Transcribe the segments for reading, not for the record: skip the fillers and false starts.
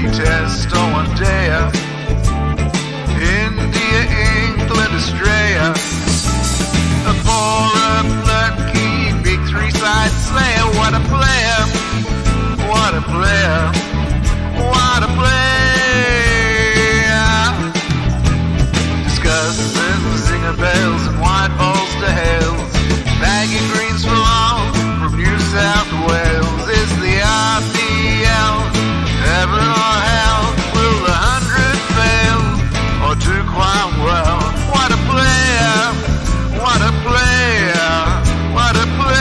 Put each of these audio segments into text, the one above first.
bloody test on one day. India, England, Australia. A four-up lucky big three-side slayer. What a player! What a player! What a player! Discussing zinger bells and white balls to hells. Baggy greens for long from New South Wales. Is the RPL heaven or hell? Will the 100 fail or do quite well? What a player! What a player! What a player!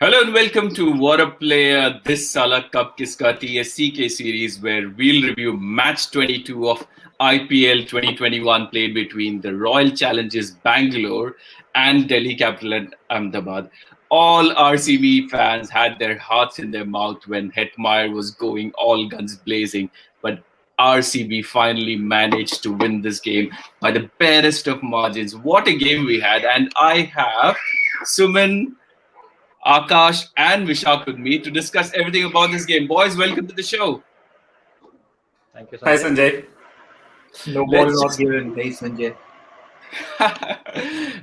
Hello and welcome to Waadaplaya, this Sala Cup Kiska TSCK series where we'll review match 22 of IPL 2021 played between the Royal Challengers Bangalore and Delhi Capital Ahmedabad. All RCB fans had their hearts in their mouth when Hetmeyer was going all guns blazing, but RCB finally managed to win this game by the barest of margins. What a game we had, and I have Suman, Akash and Vishak with me to discuss everything about this game. Boys, welcome to the show. Thank you, Sanjay. Hi, Sanjay. No ball not given. Hey, Sanjay.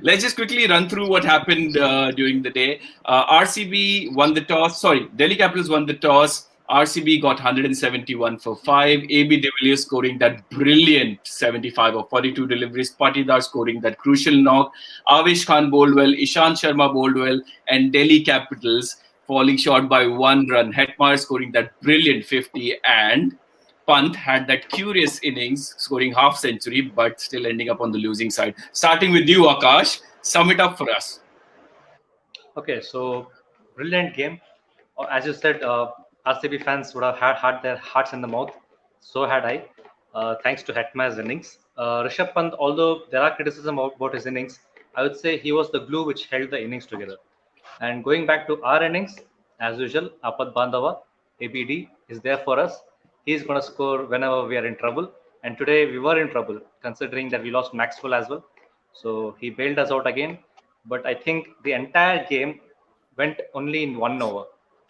Let's just quickly run through what happened during the day. RCB won the toss. Delhi Capitals won the toss. RCB got 171 for 5. AB de Villiers scoring that brilliant 75 of 42 deliveries. Patidar scoring that crucial knock. Avesh Khan bowled well. Ishant Sharma bowled well. And Delhi Capitals falling short by 1 run. Hetmeyer scoring that brilliant 50. And Pant had that curious innings, scoring half century, but still ending up on the losing side. Starting with you, Akash. Sum it up for us. Okay, so brilliant game. As you said, RCB fans would have had their hearts in the mouth. So had I, thanks to Hetmeyer's innings. Rishabh Pant, although there are criticism about his innings, I would say he was the glue which held the innings together. And going back to our innings, as usual, Apad Bandava, ABD, is there for us. He's going to score whenever we are in trouble. And today we were in trouble, considering that we lost Maxwell as well. So he bailed us out again. But I think the entire game went only in 1 over.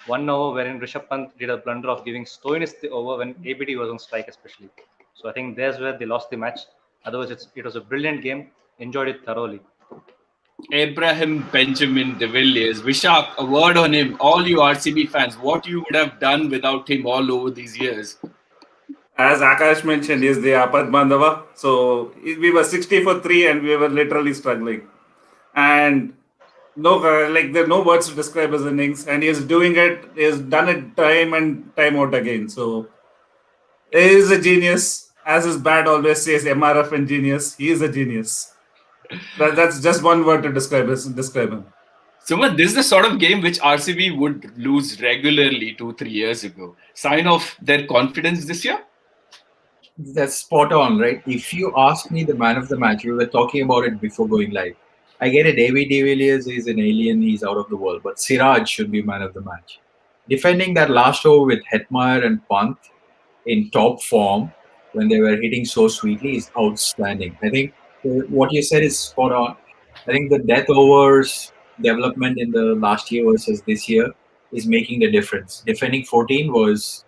1 over wherein Rishabh Pant did a blunder of giving Stoinis the over when ABD was on strike especially. So I think there's where they lost the match. Otherwise, it was a brilliant game. Enjoyed it thoroughly. Abraham Benjamin de Villiers. Vishak, a word on him. All you RCB fans, what you would have done without him all over these years? As Akash mentioned, he's the Apad Bandava. So we were 60 for 3 and we were literally struggling. And no, there are no words to describe his innings. And he's doing it, he's done it time and time out again. So he is a genius. As his bat always says, MRF and genius. He is a genius. That's just one word to describe him. Sumant, this is the sort of game which RCB would lose regularly 2-3 years ago. Sign of their confidence this year? That's spot on, right? If you ask me the man of the match, we were talking about it before going live. I get it. David de Villiers is an alien. He's out of the world. But Siraj should be man of the match. Defending that last over with Hetmeyer and Pant in top form when they were hitting so sweetly is outstanding. I think what you said is spot on. I think the death overs development in the last year versus this year is making the difference. Defending 14 was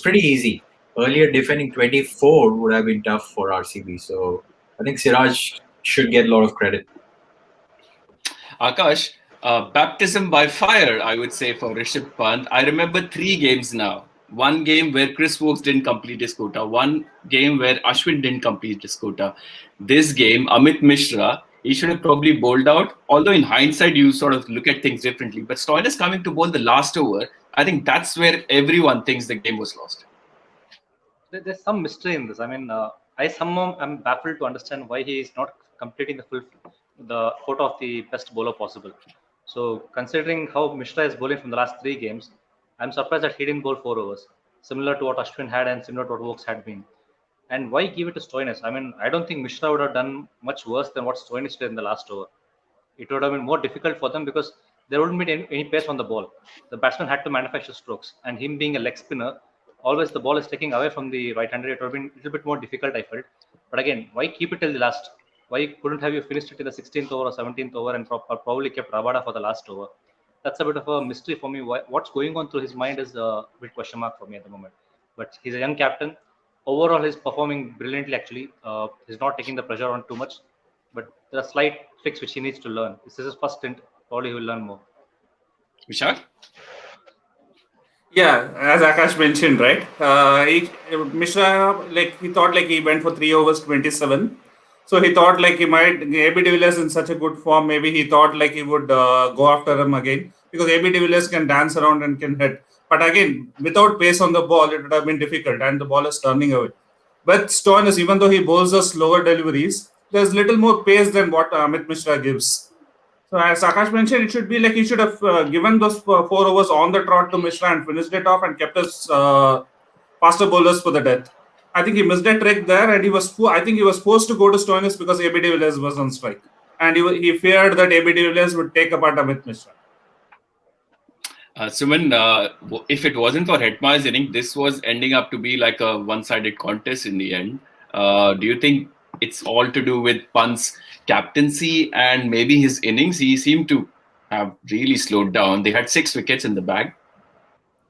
pretty easy. Earlier, defending 24 would have been tough for RCB. So I think Siraj should get a lot of credit. Akash, baptism by fire, I would say, for Rishabh Pant. I remember 3 games now. 1 game where Chris Wokes didn't complete his quota. 1 game where Ashwin didn't complete his quota. This game, Amit Mishra, he should have probably bowled out. Although in hindsight, you sort of look at things differently. But Stoinis coming to bowl the last over, I think that's where everyone thinks the game was lost. There's some mystery in this. I mean, I somehow am baffled to understand why he is not completing the quota of the best bowler possible. So considering how Mishra is bowling from the last 3 games, I'm surprised that he didn't bowl 4 overs, similar to what Ashwin had and similar to what Wokes had been. And why give it to Stoinis? I mean, I don't think Mishra would have done much worse than what Stoinis did in the last over. It would have been more difficult for them because there wouldn't be any pace on the ball. The batsman had to manufacture strokes, and him being a leg spinner, always the ball is taking away from the right-hander. It would have been a little bit more difficult, I felt. But again, why keep it till the last? Why couldn't have you finished it in the 16th over or 17th over and probably kept Rabada for the last over? That's a bit of a mystery for me. What's going on through his mind is a bit question mark for me at the moment. But he's a young captain. Overall, he's performing brilliantly. Actually, he's not taking the pressure on too much. But there are slight tricks which he needs to learn. This is his first stint. Probably he will learn more. Vishak? Yeah, as Akash mentioned, right? Mishra, like he thought like he went for 3 overs, 27. So he thought like he might, AB de Villiers in such a good form, maybe he thought like he would go after him again because AB de Villiers can dance around and can hit. But again, without pace on the ball, it would have been difficult and the ball is turning away. But Stoinis, even though he bowls the slower deliveries, there's little more pace than what Amit Mishra gives. So as Akash mentioned, it should be like he should have given those 4 overs on the trot to Mishra and finished it off and kept his faster bowlers for the death. I think he missed a trick there, and I think he was forced to go to Stoinis because AB de Villiers was on strike, and he feared that AB de Villiers would take apart Amit Mishra. Suman, if it wasn't for Hetmeyer's inning, this was ending up to be like a one-sided contest in the end. Do you think it's all to do with Pant's captaincy and maybe his innings? He seemed to have really slowed down. They had 6 wickets in the bag.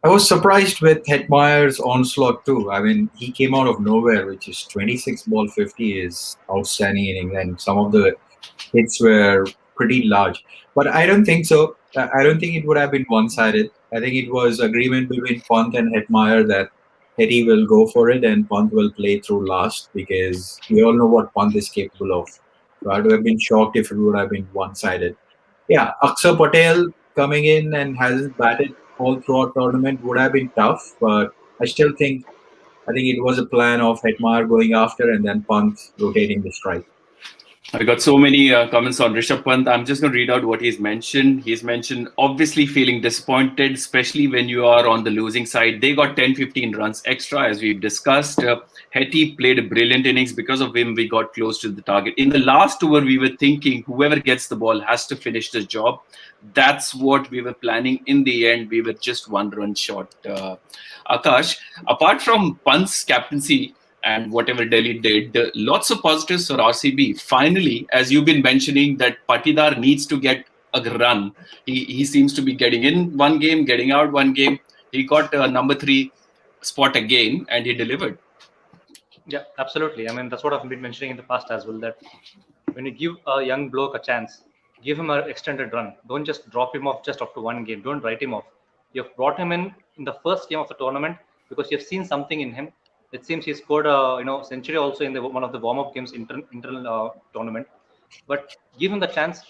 I was surprised with Hetmeyer's onslaught too. I mean, he came out of nowhere, which is 26 ball 50 is outstanding inning, and some of the hits were pretty large. But I don't think so. I don't think it would have been one-sided. I think it was agreement between Pant and Hetmeyer that Hetty will go for it and Pant will play through last because we all know what Pant is capable of. So I would have been shocked if it would have been one-sided. Yeah, Akshar Patel coming in and hasn't batted all throughout tournament would have been tough, but I think it was a plan of Hetmeyer going after and then Pant rotating the strike. I got so many comments on Rishabh Pant. I'm just going to read out what he's mentioned. He's mentioned obviously feeling disappointed, especially when you are on the losing side. They got 10-15 runs extra, as we've discussed. Hetty played a brilliant innings. Because of him, we got close to the target. In the last over, we were thinking whoever gets the ball has to finish the job. That's what we were planning. In the end, we were just 1 run short. Akash, apart from Pant's captaincy, and whatever Delhi did, lots of positives for RCB. Finally, as you've been mentioning, that Patidar needs to get a run. He seems to be getting in one game, getting out one game. He got number 3 spot again, and he delivered. Yeah, absolutely. I mean, that's what I've been mentioning in the past as well, that when you give a young bloke a chance, give him an extended run. Don't just drop him off just after one game. Don't write him off. You've brought him in the first game of the tournament because you've seen something in him. It seems he scored a century also in one of the warm-up games internal tournament. But give him the chance,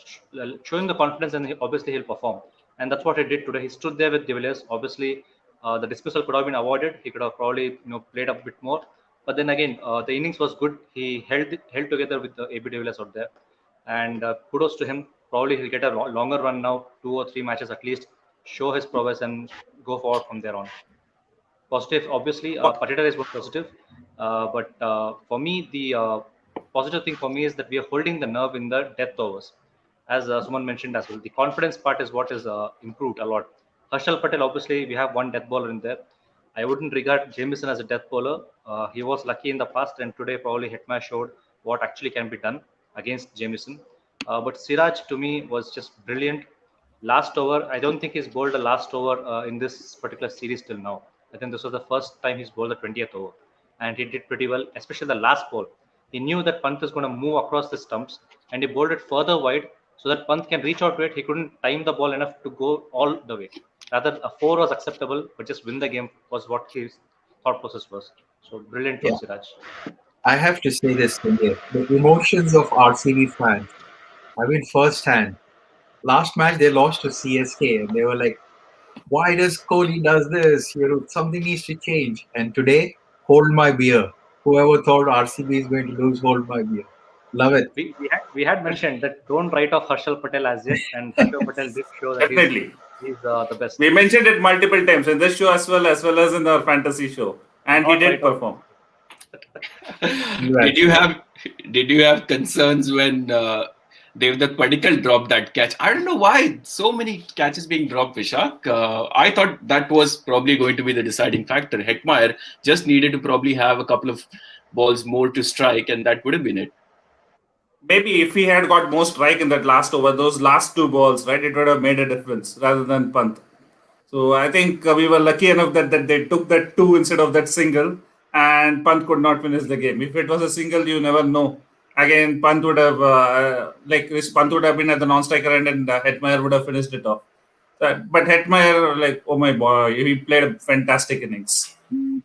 show him the confidence, and obviously he'll perform. And that's what he did today. He stood there with de Villiers. Obviously, the dismissal could have been avoided. He could have probably played up a bit more. But then again, the innings was good. He held together with AB de Villiers out there. And kudos to him. Probably he'll get a longer run now, 2 or 3 matches at least, show his prowess and go forward from there on. Positive, obviously, Patidar is one positive. But for me, the positive thing for me is that we are holding the nerve in the death overs. As someone mentioned as well, the confidence part is what is improved a lot. Harshal Patel, obviously, we have one death bowler in there. I wouldn't regard Jamieson as a death bowler. He was lucky in the past, and today probably Hetmeyer showed what actually can be done against Jamieson. But Siraj, to me, was just brilliant. Last over, I don't think he's bowled a last over in this particular series till now. I think this was the first time he's bowled the 20th over. And he did pretty well, especially the last ball. He knew that Pant is going to move across the stumps, and he bowled it further wide so that Pant can reach out to it. He couldn't time the ball enough to go all the way. Rather, a 4 was acceptable, but just win the game was what his thought process was. So brilliant from Siraj. I have to say this thing here. The emotions of RCB fans, I mean, firsthand. Last match, they lost to CSK, and they were like, why does Kohli does this? Something needs to change. And today, hold my beer. Whoever thought RCB is going to lose, hold my beer. Love it. We had mentioned that don't write off Harshal Patel as yet, and Harshal Patel did show that he's the best. We mentioned it multiple times in this show as well as in our fantasy show, and he did perform. Did you have concerns when Devdutt Padikkal dropped that catch? I don't know why so many catches being dropped, Vishak. I thought that was probably going to be the deciding factor. Hetmeyer just needed to probably have a couple of balls more to strike, and that would have been it. maybe if he had got more strike in that last over, those last two balls, right, it would have made a difference rather than Pant. So I think we were lucky enough that they took that two instead of that single, and Pant could not finish the game. If it was a single, you never know. Again, Pant would have Pant would have been at the non-striker end, and Hetmeyer would have finished it off. But Hetmeyer, like, oh my boy, he played a fantastic innings.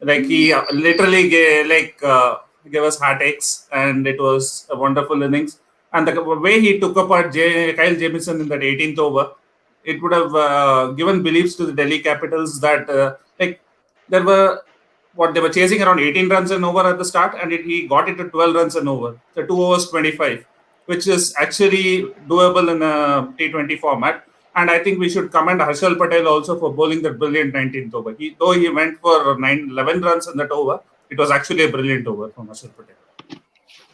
Like he literally gave us heartaches, and it was a wonderful innings. And the way he took apart Kyle Jamieson in that 18th over, it would have given beliefs to the Delhi Capitals that there were what they were chasing around 18 runs an over at the start, and he got it to 12 runs an over. So 2 overs 25, which is actually doable in a T20 format. And I think we should commend Harshal Patel also for bowling that brilliant 19th over. Though he went for 11 runs in that over, it was actually a brilliant over from Harshal Patel.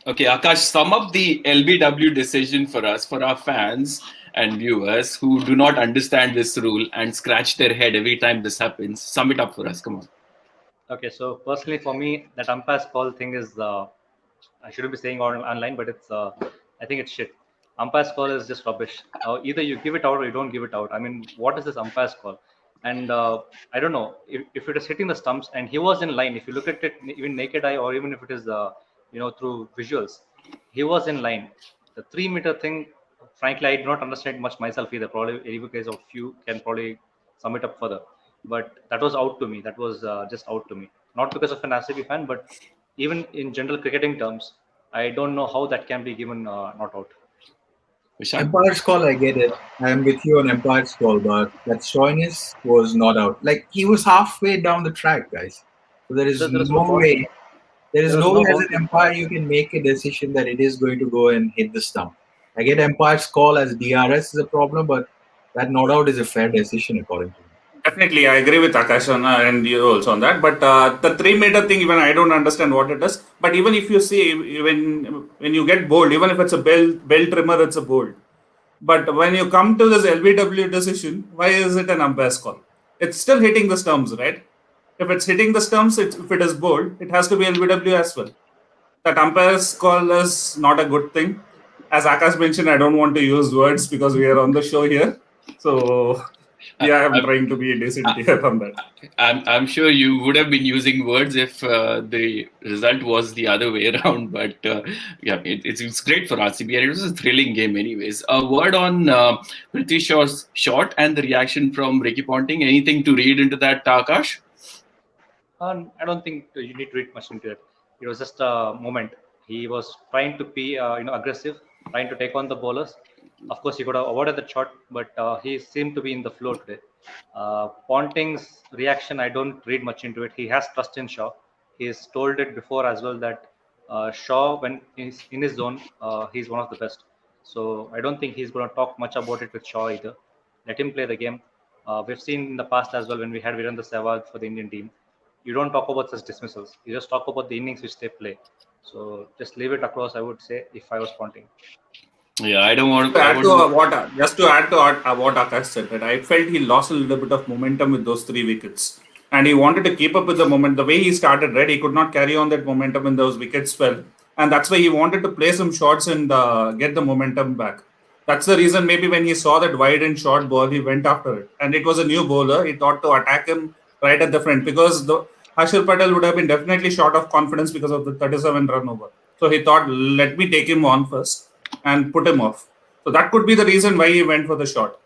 Okay, Akash, sum up the LBW decision for us, for our fans and viewers who do not understand this rule and scratch their head every time this happens. Sum it up for us. Come on. Okay, so personally for me, that umpire's call thing is I shouldn't be saying online, but it's I think it's shit. Umpire's call is just rubbish. Either you give it out or you don't give it out. I mean, what is this umpire's call? And I don't know if it is hitting the stumps and he was in line. If you look at it, even naked eye, or even if it is through visuals, he was in line. The 3-meter thing, frankly, I do not understand much myself either. Probably every case of few can probably sum it up further. But that was out to me. That was just out to me. Not because of an RCB fan, but even in general cricketing terms, I don't know how that can be given not out. Vishal? Empire's call, I get it. I am with you on Empire's call, but that shyness was not out. Like, he was halfway down the track, guys. So there is no way. There is no way as an umpire you can make a decision that it is going to go and hit the stump. I get Empire's call as DRS is a problem, but that not out is a fair decision according to me. Definitely, I agree with Akash and you also on that. But the 3-meter thing, even I don't understand what it is. But even if you see, when you get bowled, even if it's a bell trimmer, it's a bowled. But when you come to this LBW decision, why is it an umpire's call? It's still hitting the stumps, right? If it's hitting the stumps, if it is bowled, it has to be LBW as well. That umpire's call is not a good thing. As Akash mentioned, I don't want to use words because we are on the show here. So yeah, I'm trying to be decent here on that. I'm sure you would have been using words if the result was the other way around. But yeah, it's great for RCB, and it was a thrilling game anyways. A word on Prithvi Shaw's shot and the reaction from Ricky Ponting. Anything to read into that, Akash? I don't think you need to read much into it. It was just a moment. He was trying to be aggressive, trying to take on the bowlers. Of course, he could have avoided the shot, but he seemed to be in the flow today. Ponting's reaction, I don't read much into it. He has trust in Shaw. He's told it before as well that Shaw, when he's in his zone, he's one of the best. So I don't think he's going to talk much about it with Shaw either. Let him play the game. We've seen in the past as well when we had Virendra Sehwag for the Indian team. You don't talk about such dismissals. You just talk about the innings which they play. So just leave it across, I would say, if I was Ponting. Yeah, I don't want to add to what Akash said, that I felt he lost a little bit of momentum with those 3 wickets. And he wanted to keep up with the momentum. The way he started, right, he could not carry on that momentum when those wickets fell. And that's why he wanted to play some shots and get the momentum back. That's the reason maybe when he saw that wide and short ball, he went after it. And it was a new bowler. He thought to attack him right at the front because Harshal Patel would have been definitely short of confidence because of the 37 run over. So he thought, let me take him on first and put him off. So that could be the reason why he went for the shot.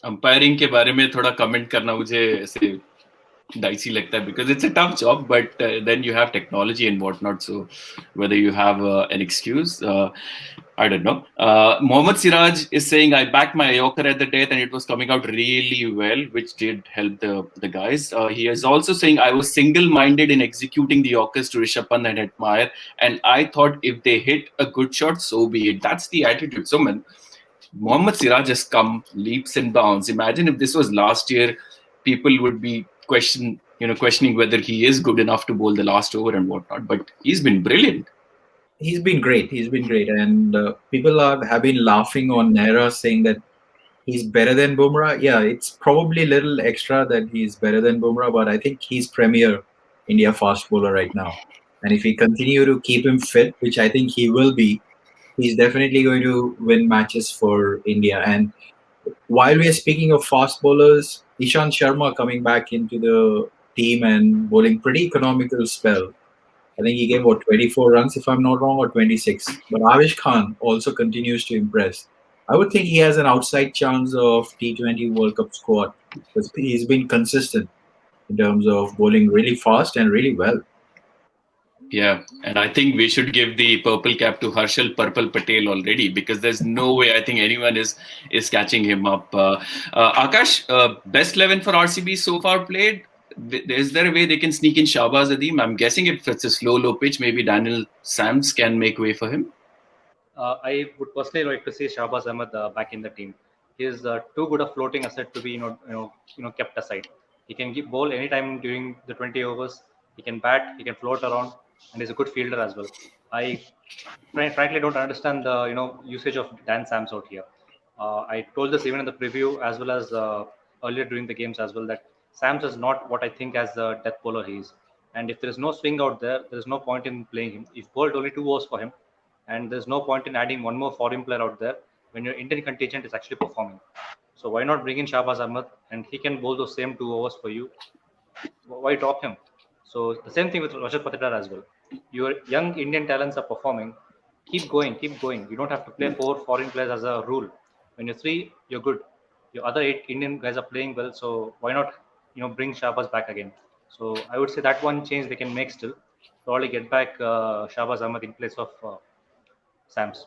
Umpiring के बारे में थोड़ा comment करना मुझे ऐसे dicey लगता है because it's a tough job, but then you have technology and whatnot. So whether you have an excuse, I don't know. Mohammad Siraj is saying, I backed my Yorker at the death and it was coming out really well, which did help the guys. He is also saying, I was single-minded in executing the Yorkers to Rishabh Pant and Hetmeyer, and I thought if they hit a good shot, so be it. That's the attitude. So, man, Mohammad Siraj has come leaps and bounds. Imagine if this was last year, people would be questioning whether he is good enough to bowl the last over and whatnot. But he's been brilliant. He's been great. And people have been laughing on Nehra saying that he's better than Bumrah. Yeah, it's probably a little extra that he's better than Bumrah, but I think he's premier India fast bowler right now. And if we continue to keep him fit, which I think he will be, he's definitely going to win matches for India. And while we are speaking of fast bowlers, Ishant Sharma coming back into the team and bowling pretty economical spell. I think he gave 24 runs if I'm not wrong, or 26. But Avish Khan also continues to impress. I would think he has an outside chance of T20 World Cup squad because he's been consistent in terms of bowling really fast and really well. Yeah, and I think we should give the purple cap to Harshal Purple Patel already, because there's no way I think anyone is catching him up. Akash, best 11 for RCB so far played. Is there a way they can sneak in Shahbaz Adim? I'm guessing if it's a slow low pitch, maybe Daniel Sams can make way for him. I would personally like to see Shahbaz Ahmed back in the team. He is too good a floating asset to be kept aside. He can give bowl anytime during the 20 overs. He can bat, he can float around, and he's a good fielder as well. I frankly don't understand the usage of Dan Sams out here. I told this even in the preview as well as earlier during the games as well, that Sams is not what I think as the death bowler he is. And if there is no swing out there is no point in playing him. If bowled only 2 overs for him, and there's no point in adding one more foreign player out there when your Indian contingent is actually performing. So why not bring in Shahbaz Ahmed, and he can bowl those same 2 overs for you? Why drop him? So the same thing with Rajat Patidar as well. Your young Indian talents are performing. Keep going, keep going. You don't have to play 4 foreign players as a rule. When you're 3, you're good. Your other 8 Indian guys are playing well, so why not bring Shahbaz back again? So I would say that one change they can make still. Probably get back Shahbaz Ahmed in place of Sams.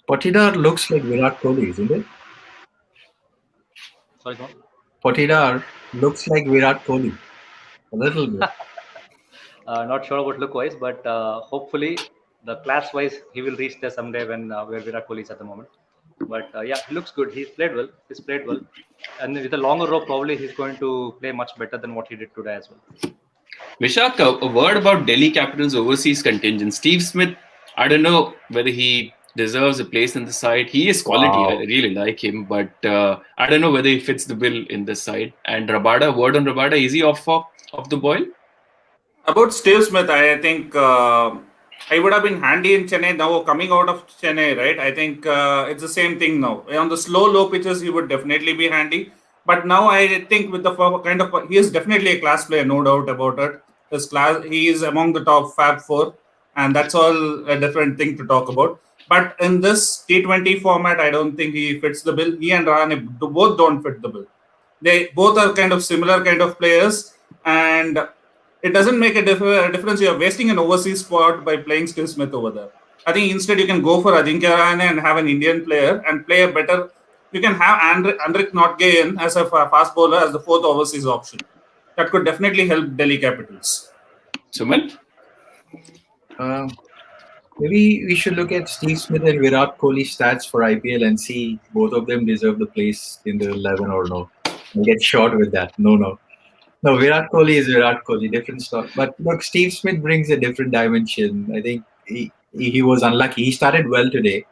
Patidar looks like Virat Kohli, isn't it? Sorry, go on. Patidar looks like Virat Kohli a little bit. Not sure about look wise, but hopefully the class wise he will reach there someday when where Virat Kohli is at the moment. But yeah, he looks good. He's played well. He's played well, and with a longer rope, probably he's going to play much better than what he did today as well. Vishak, a word about Delhi Capitals overseas contingent. Steve Smith, I don't know whether he deserves a place in the side. He is quality. Wow. I really like him, but I don't know whether he fits the bill in this side. And Rabada, word on Rabada, is he off the boil? About Steve Smith, I think I would have been handy in Chennai. Now coming out of Chennai, right? I think it's the same thing now. On the slow, low pitches, he would definitely be handy. But now I think with the kind of he is definitely a class player, no doubt about it. His class, he is among the top Fab Four, and that's all a different thing to talk about. But in this T20 format, I don't think he fits the bill. He and Rahane both don't fit the bill. They both are kind of similar kind of players, and it doesn't make a difference. You're wasting an overseas spot by playing Steve Smith over there. I think instead you can go for Ajinkya Rahane and have an Indian player and play a better. You can have Andrik Notge in as a fast bowler as the 4th overseas option. That could definitely help Delhi Capitals. Suman? Maybe we should look at Steve Smith and Virat Kohli stats for IPL and see both of them deserve the place in the 11 or no. I'll get short with that. No, Virat Kohli is Virat Kohli, different stuff. But look, Steve Smith brings a different dimension. I think he was unlucky. He started well today,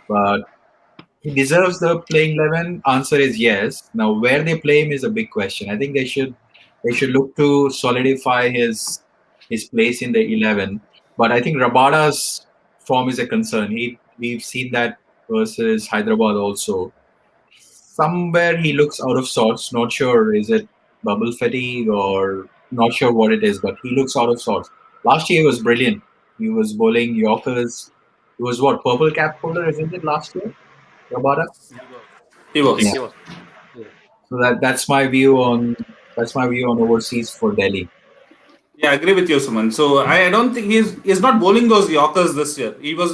but he deserves the playing 11. Answer is yes. Now, where they play him is a big question. I think they should look to solidify his place in the 11. But I think Rabada's form is a concern. We've seen that versus Hyderabad also. Somewhere he looks out of sorts. Not sure, is it bubble fatigue or not sure what it is, but he looks out of sorts. Last year he was brilliant. He was bowling Yorkers. He was what, purple cap holder, isn't it, last year? Rabada? He was. He was. So that's my view on overseas for Delhi. Yeah, I agree with you, Suman. So I don't think he's not bowling those Yorkers this year. He was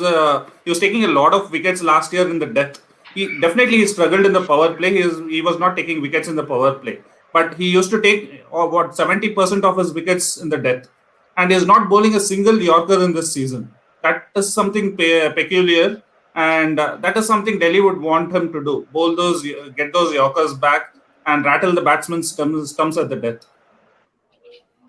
taking a lot of wickets last year in the death. He definitely struggled in the power play. He was not taking wickets in the power play, but he used to take 70% of his wickets in the death, and is not bowling a single Yorker in this season. That is something peculiar, and that is something Delhi would want him to do. Get those Yorkers back, and rattle the batsman's stumps at the death.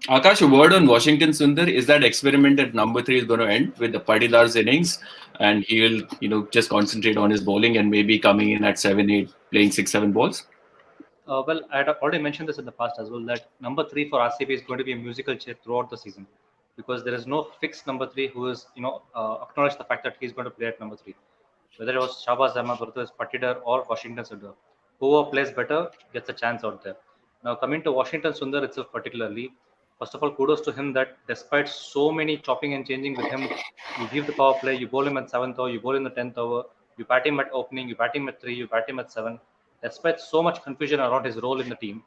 Akash, a word on Washington Sundar. Is that experiment at number 3 is going to end with the Patidar's innings, and he will, just concentrate on his bowling and maybe coming in at 7-8, playing 6-7 balls? Well, I had already mentioned this in the past as well, that number 3 for RCB is going to be a musical chair throughout the season, because there is no fixed number 3 who is, acknowledge the fact that he's going to play at number 3. Whether it was Shahbaz Ahmed, whether it was Patidar or Washington Sundar, whoever plays better gets a chance out there. Now coming to Washington Sundar itself particularly, first of all, kudos to him that despite so many chopping and changing with him, you give the power play, you bowl him at 7th over, you bowl in the 10th over, you bat him at opening, you bat him at 3, you bat him at 7. Despite so much confusion around his role in the team,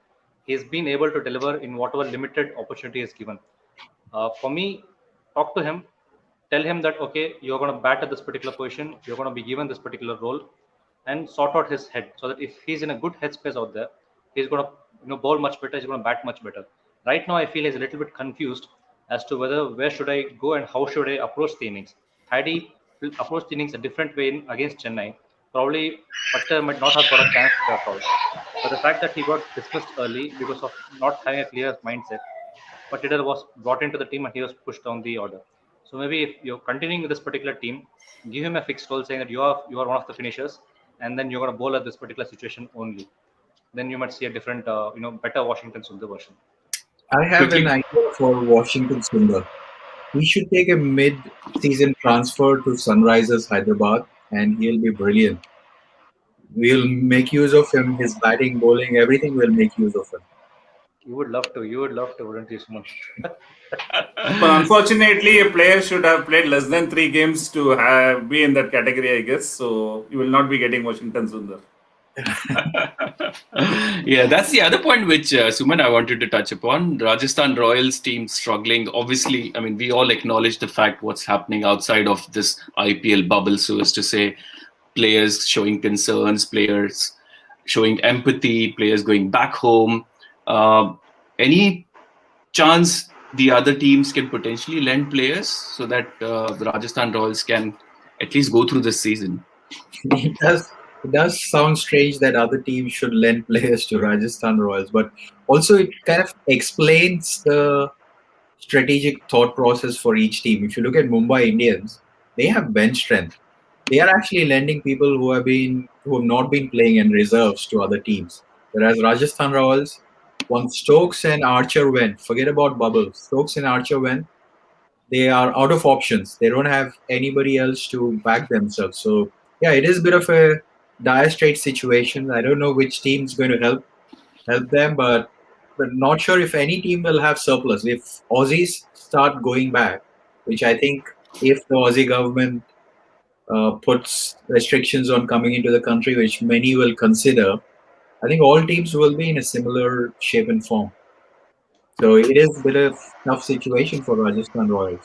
he's been able to deliver in whatever limited opportunity is given. For me, talk to him, tell him that okay, you're going to bat at this particular position, you're going to be given this particular role, and sort out his head so that if he's in a good headspace out there, he's going to bowl much better, he's going to bat much better. Right now, I feel he's a little bit confused as to whether where should I go and how should I approach the innings. Had he approached the innings a different way against Chennai, probably Patter might not have got a chance to drop out. But the fact that he got dismissed early because of not having a clear mindset, Patidar was brought into the team and he was pushed down the order. So maybe if you're continuing with this particular team, give him a fixed role saying that you are one of the finishers, and then you're going to bowl at this particular situation only. Then you might see a different, better Washington Sundar version. I have Quickly. an idea for Washington Sundar. He should take a mid-season transfer to Sunrisers Hyderabad, and he'll be brilliant. We'll make use of him. His batting, bowling, everything. We'll make use of him. You would love to, wouldn't you, Suman? But unfortunately, a player should have played less than 3 games to be in that category, I guess. So you will not be getting Washington Sundar. Yeah, that's the other point which Suman I wanted to touch upon. Rajasthan Royals team struggling. Obviously, I mean, we all acknowledge the fact what's happening outside of this IPL bubble, so as to say, players showing concerns, players showing empathy, players going back home. Any chance the other teams can potentially lend players so that the Rajasthan Royals can at least go through this season? It does sound strange that other teams should lend players to Rajasthan Royals, but also it kind of explains the strategic thought process for each team. If you look at Mumbai Indians, they have bench strength. They are actually lending people who have not been playing in reserves to other teams. Whereas Rajasthan Royals, once Stokes and Archer went, forget about Bubbles. Stokes and Archer went, they are out of options. They don't have anybody else to back themselves. So yeah, it is a bit of a dire straight situation. I don't know which team's going to help them, but not sure if any team will have surplus. If Aussies start going back, which I think if the Aussie government puts restrictions on coming into the country, which many will consider, I think all teams will be in a similar shape and form. So it is a bit of tough situation for Rajasthan Royals.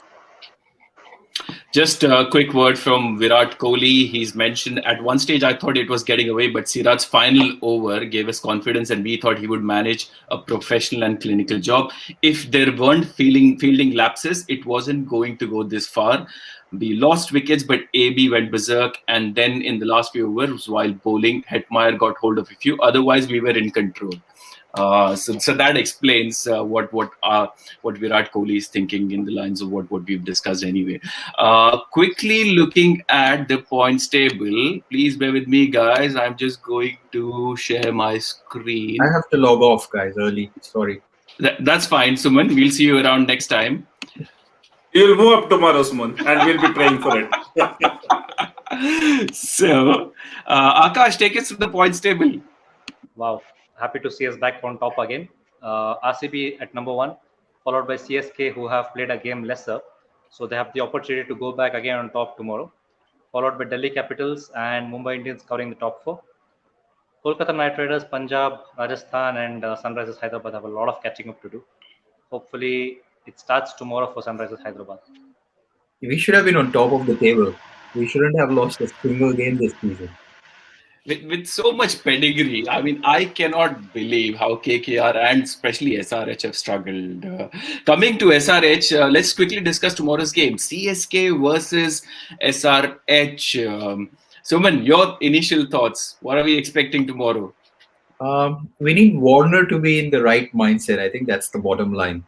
Just a quick word from Virat Kohli. He's mentioned at one stage I thought it was getting away, but Siraj's final over gave us confidence and we thought he would manage a professional and clinical job. If there weren't fielding lapses, it wasn't going to go this far. We lost wickets, but AB went berserk, and then in the last few overs while bowling, Hetmeyer got hold of a few. Otherwise, we were in control. So that explains what Virat Kohli is thinking in the lines of what we've discussed anyway. Quickly looking at the points table, please bear with me, guys. I'm just going to share my screen. I have to log off, guys, early. Sorry. That's fine, Suman. We'll see you around next time. You'll move up tomorrow, Suman, and we'll be praying for it. So, Akash, take us to the points table. Wow. Happy to see us back on top again. RCB at number 1, followed by CSK, who have played a game lesser. So they have the opportunity to go back again on top tomorrow. Followed by Delhi Capitals and Mumbai Indians covering the top 4. Kolkata Knight Riders, Punjab, Rajasthan, and Sunrisers Hyderabad have a lot of catching up to do. Hopefully, it starts tomorrow for Sunrisers Hyderabad. We should have been on top of the table. We shouldn't have lost a single game this season. With so much pedigree, I mean, I cannot believe how KKR and especially SRH have struggled. Coming to SRH, let's quickly discuss tomorrow's game. CSK versus SRH. Suman, your initial thoughts. What are we expecting tomorrow? We need Warner to be in the right mindset. I think that's the bottom line.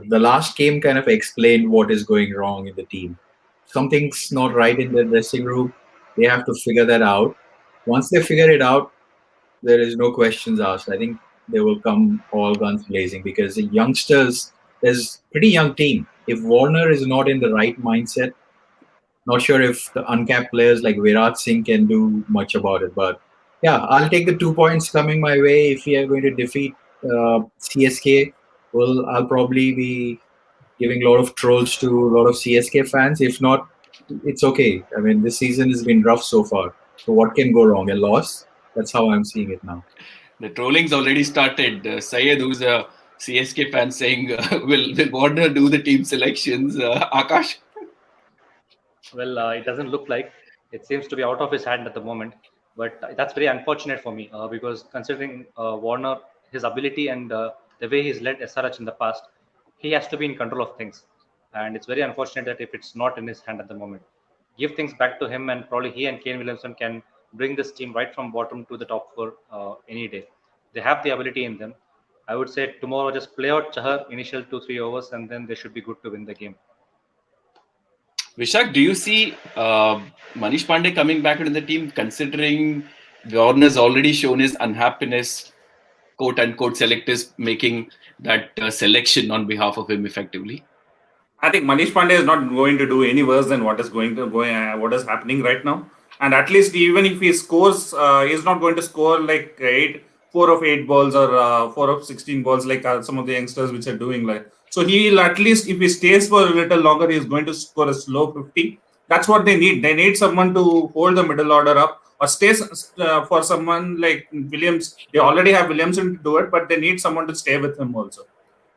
The last game kind of explained what is going wrong in the team. Something's not right in the dressing room. They have to figure that out. Once they figure it out, there is no questions asked. I think they will come all guns blazing because the youngsters, there's a pretty young team. If Warner is not in the right mindset, Not sure if the uncapped players like Virat Singh can do much about it. But yeah, I'll take the 2 points coming my way if we are going to defeat CSK. Well, I'll probably be giving a lot of trolls to a lot of CSK fans. If not, it's okay. I mean, this season has been rough so far. So what can go wrong? A loss? That's how I'm seeing it now. The trolling's already started. Syed, who's a CSK fan, saying, "Will Warner do the team selections?" Akash. Well, it doesn't look like. It seems to be out of his hand at the moment. But that's very unfortunate for me because considering Warner, his ability and the way he's led SRH in the past, he has to be in control of things. And it's very unfortunate that if it's not in his hand at the moment, give things back to him, and probably he and Kane Williamson can bring this team right from bottom to the top four any day. They have the ability in them. I would say tomorrow just play out Chahar initial 2-3 overs, and then they should be good to win the game. Vishak, do you see Manish Pandey coming back into the team, considering Warner's already shown his unhappiness, quote unquote, selectors making that selection on behalf of him effectively? I think Manish Pandey is not going to do any worse than what is what is happening right now. And at least even if he scores, he's not going to score like 4 of 8 balls or 4 of 16 balls like some of the youngsters which are doing. Like, so he will, at least if he stays for a little longer, he is going to score a slow 50. That's what they need. They need someone to hold the middle order up, or stay for someone like Williams. They already have Williamson to do it, but they need someone to stay with him also.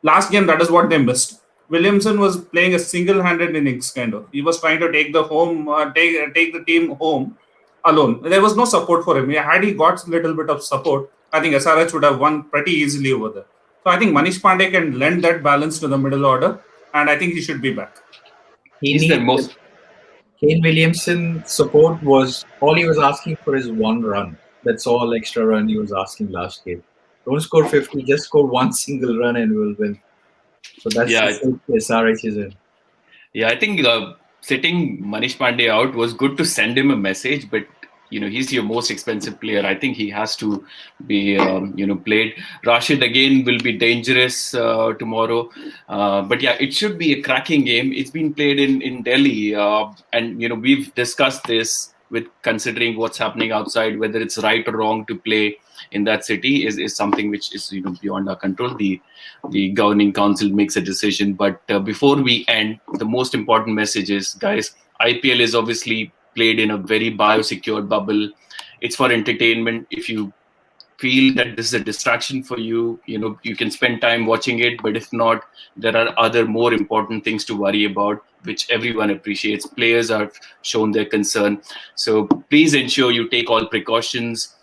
Last game, that is what they missed. Williamson was playing a single-handed innings, kind of. He was trying to take the team home alone. There was no support for him. Had he got a little bit of support, I think SRH would have won pretty easily over there. So I think Manish Pandey can lend that balance to the middle order, and I think he should be back. He's the most. Kane Williamson support was all he was asking for is 1 run. That's all extra run he was asking last game. Don't score 50, just score 1 single run and we'll win. So that's the SRH is in. Yeah, I think setting Manish Pandey out was good to send him a message, but he's your most expensive player. I think he has to be played. Rashid again will be dangerous tomorrow, but yeah, it should be a cracking game. It's been played in Delhi, and we've discussed this with considering what's happening outside, whether it's right or wrong to play in that city is something which is beyond our control. The governing council makes a decision. But before we end, the most important message is, guys, IPL is obviously played in a very biosecure bubble. It's for entertainment. If you feel that this is a distraction for you, you can spend time watching it. But if not, there are other more important things to worry about, which everyone appreciates. Players have shown their concern. So please ensure you take all precautions.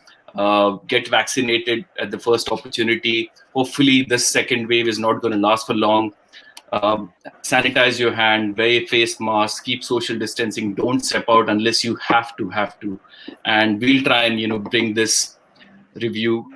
Get vaccinated at the first opportunity. Hopefully, this second wave is not going to last for long. Sanitize your hand, wear a face mask, keep social distancing. Don't step out unless you have to. And we'll try and bring this review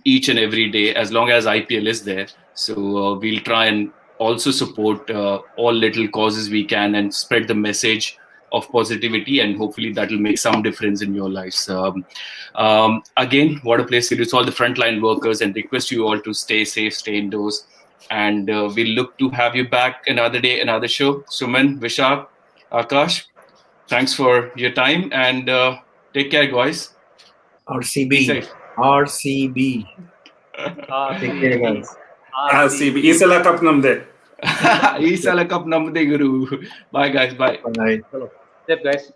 each and every day as long as IPL is there. So we'll try and also support all little causes we can and spread the message of positivity, and hopefully that will make some difference in your lives. Again, Waadaplaya salutes all the frontline workers and request you all to stay safe, stay indoors, and we'll look to have you back another day, another show. Suman, Vishak, Akash, thanks for your time, and take care, guys. RCB. Take care, guys. RCB. Isala Cup namde. Isala Cup namde, Guru. Bye, guys. Bye. Bye. Hello. Safe, guys.